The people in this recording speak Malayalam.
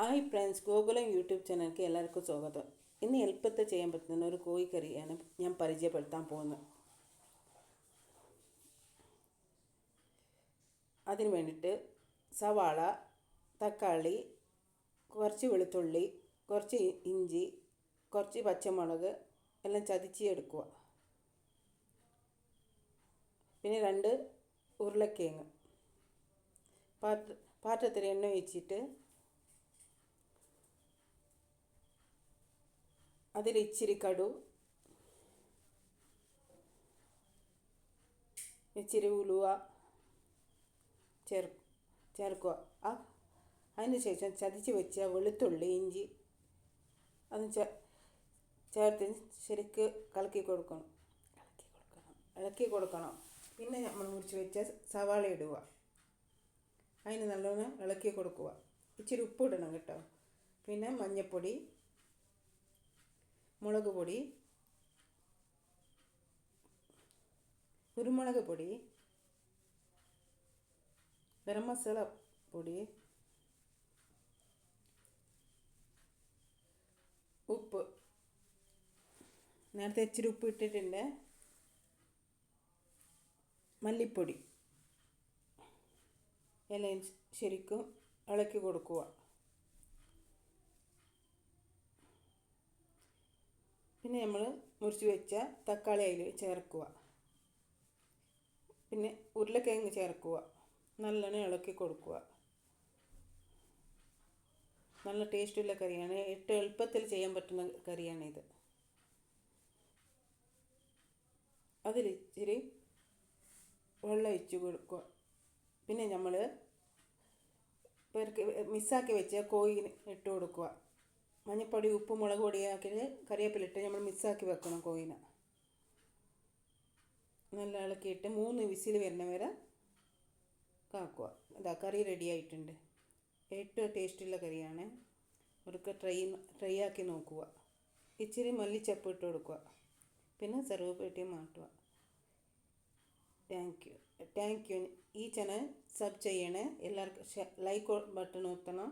ഹായ് ഫ്രണ്ട്സ്, ഗോകുലം യൂട്യൂബ് ചാനലിലേക്ക് എല്ലാവർക്കും സ്വാഗതം. ഇന്ന് എളുപ്പത്തിൽ ചെയ്യാൻ പറ്റുന്ന ഒരു കോഴിക്കറിയാണ് ഞാൻ പരിചയപ്പെടുത്താൻ പോകുന്നത്. അതിന് വേണ്ടിയിട്ട് സവാള, തക്കാളി, കുറച്ച് വെളുത്തുള്ളി, കുറച്ച് ഇഞ്ചി, കുറച്ച് പച്ചമുളക് എല്ലാം ചതച്ച് എടുക്കുക. പിന്നെ 2 ഉരുളക്കിഴങ്ങ്. പാത്രത്തിൽ എണ്ണ ഒഴിച്ചിട്ട് അതിൽ ഇച്ചിരി കടു, ഇച്ചിരി ഉലുവ ചേർക്കുക. അതിന് ശേഷം ചതച്ച് വെച്ച വെളുത്തുള്ളി, ഇഞ്ചി അത് ചേർത്ത് ശരിക്ക് ഇളക്കി കൊടുക്കണം. പിന്നെ നമ്മൾ മുറിച്ച് വെച്ച സവാള ഇടുക. അതിന് നല്ലോണം ഇളക്കി കൊടുക്കുക. ഇച്ചിരി ഉപ്പ് ഇടണം കേട്ടോ. പിന്നെ മഞ്ഞൾപ്പൊടി, മുളക് പൊടി, കുരുമുളക് പൊടി, ഗരം മസാല പൊടി, ഉപ്പ്. നേരത്തെ ഇച്ചിരി ഉപ്പ് ഇട്ടിട്ടുണ്ട്. മല്ലിപ്പൊടി എല്ലാം ശരിക്കും ഇളക്കി കൊടുക്കുക. പിന്നെ നമ്മൾ മുറിച്ച് വെച്ച തക്കാളി അതിൽ ചേർക്കുക. പിന്നെ ഉരുളക്കിഴങ്ങ് ചേർക്കുക. നല്ലോണം ഇളക്കി കൊടുക്കുക. നല്ല ടേസ്റ്റുള്ള കറിയാണ്. ഏറ്റവും എളുപ്പത്തിൽ ചെയ്യാൻ പറ്റുന്ന കറിയാണിത്. അതിലിച്ചിരി വെള്ളം ഒഴിച്ച് കൊടുക്കുക. പിന്നെ നമ്മൾ മിക്സാക്കി വെച്ച കോഴി ഇട്ട് കൊടുക്കുക. മഞ്ഞൾപ്പൊടി, ഉപ്പ്, മുളക് പൊടിയാക്കി കറിവേപ്പിലിട്ട് നമ്മൾ മിക്സാക്കി വെക്കണം കോഴിനെ. നല്ല ഇളക്കിയിട്ട് 3 വിസിൽ വരുന്ന വരെ കാക്കുക. ഇതാ കറി റെഡി ആയിട്ടുണ്ട്. ഏറ്റവും ടേസ്റ്റുള്ള കറിയാണ്. ഒരിക്കൽ ട്രൈ ആക്കി നോക്കുക. ഇച്ചിരി മല്ലിച്ചപ്പ് ഇട്ട് കൊടുക്കുക. പിന്നെ കറിവേപ്പില മാറ്റുക. Thank you. ഈ ചാനൽ സബ് ചെയ്യണേ. എല്ലാവർക്കും ലൈക്ക് ബട്ടൺ ഒത്തണം.